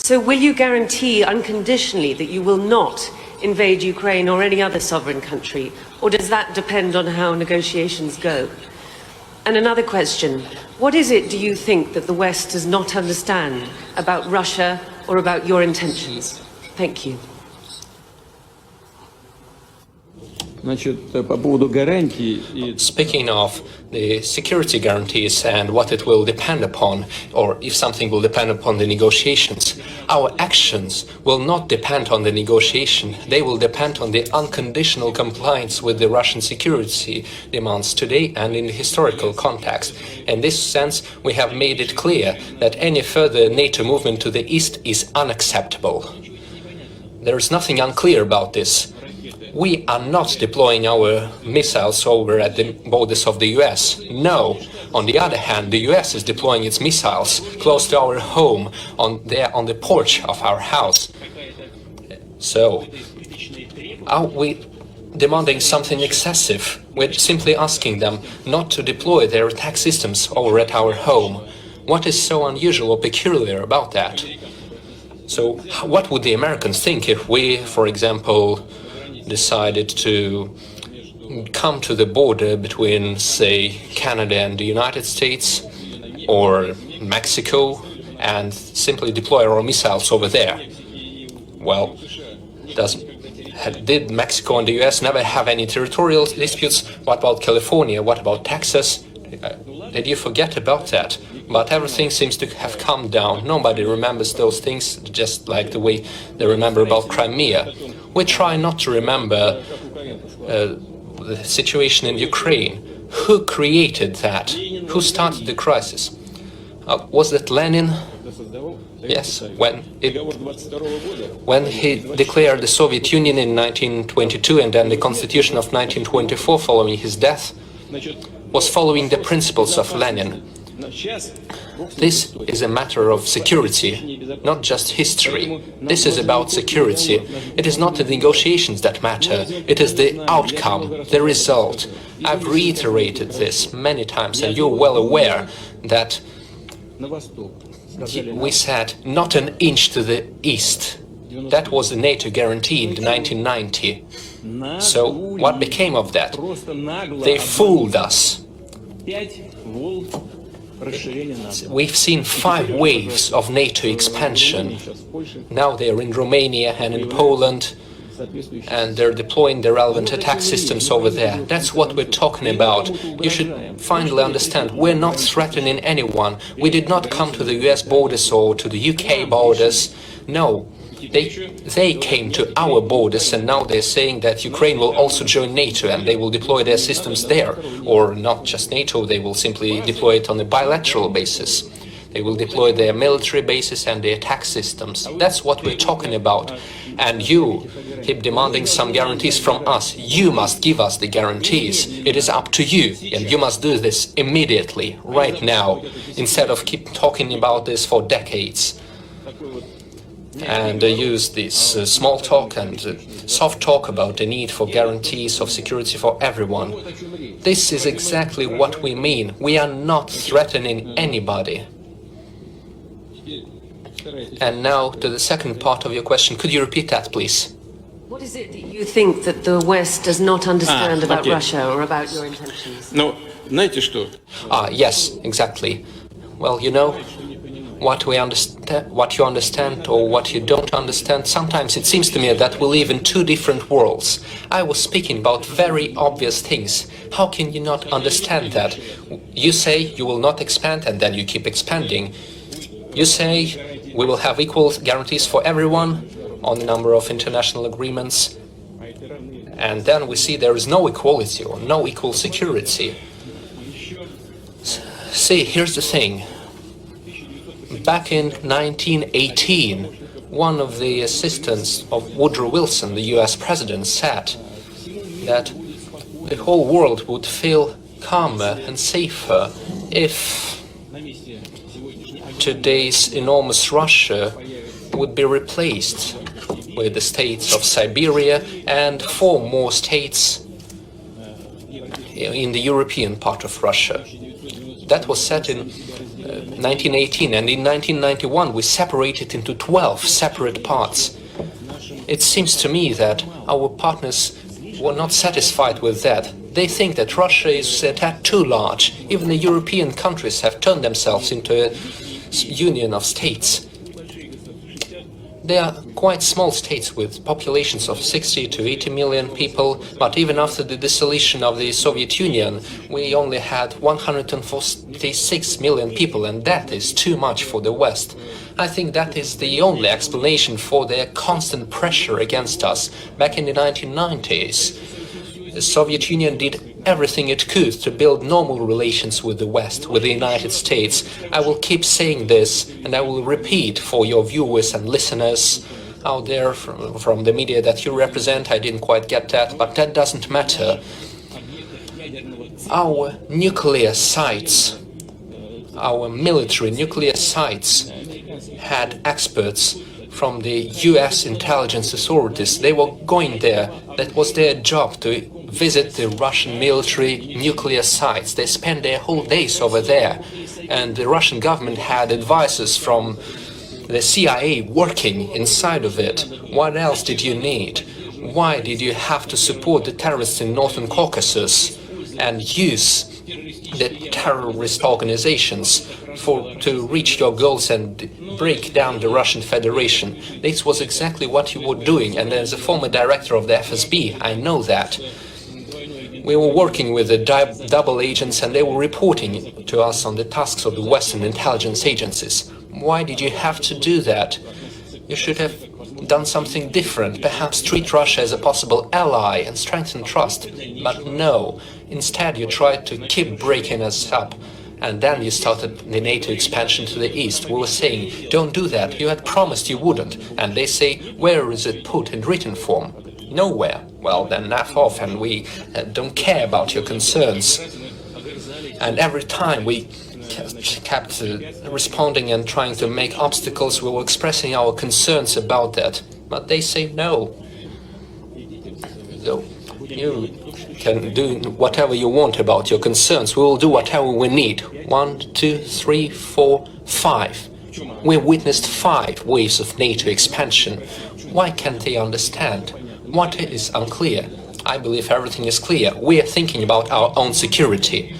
So will you guarantee unconditionally that you will not invade Ukraine or any other sovereign country? Or does that depend on how negotiations go? And another question, what is it, do you think, that the West does not understand about Russia or about your intentions? Thank you. Speaking of the security guarantees and what it will depend upon, or if something will depend upon the negotiations, our actions will not depend on the negotiation. They will depend on the unconditional compliance with the Russian security demands today and in the historical context. In this sense, we have made it clear that any further NATO movement to the east is unacceptable. There is nothing unclear about this. We are not deploying our missiles over at the borders of the US. No. On the other hand, the US is deploying its missiles close to our home, on the porch of our house. So, are we demanding something excessive? We're simply asking them not to deploy their attack systems over at our home. What is so unusual or peculiar about that? So, what would the Americans think if we, for example, decided to come to the border between, say, Canada and the United States or Mexico and simply deploy our missiles over there? Well, did Mexico and the US never have any territorial disputes? What about California? What about Texas? Did you forget about that? But everything seems to have calmed down. Nobody remembers those things, just like the way they remember about Crimea. We try not to remember the situation in Ukraine. Who created that? Who started the crisis? Was that Lenin? Yes, when he declared the Soviet Union in 1922 and then the Constitution of 1924 following his death, was following the principles of Lenin. This is a matter of security, not just history. This is about security. It is not the negotiations that matter. It is the outcome, the result. I've reiterated this many times, and you're well aware that we said not an inch to the east. That was the NATO guarantee in 1990. So what became of that? They fooled us. We've seen 5 waves of NATO expansion. Now they're in Romania and in Poland, and they're deploying the relevant attack systems over there. That's what we're talking about. You should finally understand, we're not threatening anyone. We did not come to the US borders or to the UK borders. No. They came to our borders, and now they're saying that Ukraine will also join NATO and they will deploy their systems there. Or not just NATO, they will simply deploy it on a bilateral basis. They will deploy their military bases and their attack systems. That's what we're talking about. And you keep demanding some guarantees from us. You must give us the guarantees. It is up to you, and you must do this immediately, right now, instead of keep talking about this for decades. And use this small talk and soft talk about the need for guarantees of security for everyone. This is exactly what we mean. We are not threatening anybody. And now to the second part of your question. Could you repeat that, please? What is it that you think that the West does not understand about Russia or about your intentions? No, знаете что? Yes, exactly. Well, you know, what you understand or what you don't understand, sometimes it seems to me that we live in 2 different worlds. I was speaking about very obvious things. How can you not understand that? You say you will not expand, and then you keep expanding. You say we will have equal guarantees for everyone on the number of international agreements, and then we see there is no equality or no equal security. See, here's the thing. Back in 1918, one of the assistants of Woodrow Wilson, the US president, said that the whole world would feel calmer and safer if today's enormous Russia would be replaced with the states of Siberia and 4 more states in the European part of Russia. That was said in 1918, and in 1991 we separated into 12 separate parts. It seems to me that our partners were not satisfied with that. They think that Russia is a tad too large. Even the European countries have turned themselves into a union of states. They are quite small states with populations of 60 to 80 million people, but even after the dissolution of the Soviet Union, we only had 146 million people, and that is too much for the West. I think that is the only explanation for their constant pressure against us. Back in the 1990s, the Soviet Union did everything it could to build normal relations with the West, with the United States. I will keep saying this, and I will repeat for your viewers and listeners out there from the media that you represent. I didn't quite get that, but that doesn't matter. Our nuclear sites, our military nuclear sites, had experts from the US intelligence authorities. They were going there. That was their job, to visit the Russian military nuclear sites. They spent their whole days over there. And the Russian government had advisors from the CIA working inside of it. What else did you need? Why did you have to support the terrorists in Northern Caucasus and use the terrorist organizations to reach your goals and break down the Russian Federation? This was exactly what you were doing, and as a former director of the FSB, I know that. We were working with the double agents, and they were reporting to us on the tasks of the Western intelligence agencies. Why did you have to do that? You should have done something different, perhaps treat Russia as a possible ally and strengthen trust. But no, instead you tried to keep breaking us up. And then you started the NATO expansion to the east. We were saying, don't do that, you had promised you wouldn't. And they say, where is it put in written form? Nowhere. Well, then F off, and we don't care about your concerns. And every time we kept responding and trying to make obstacles, we were expressing our concerns about that. But they say no. So you can do whatever you want about your concerns. We will do whatever we need. 1, 2, 3, 4, 5. We witnessed 5 waves of NATO expansion. Why can't they understand? What is unclear? I believe everything is clear. We are thinking about our own security.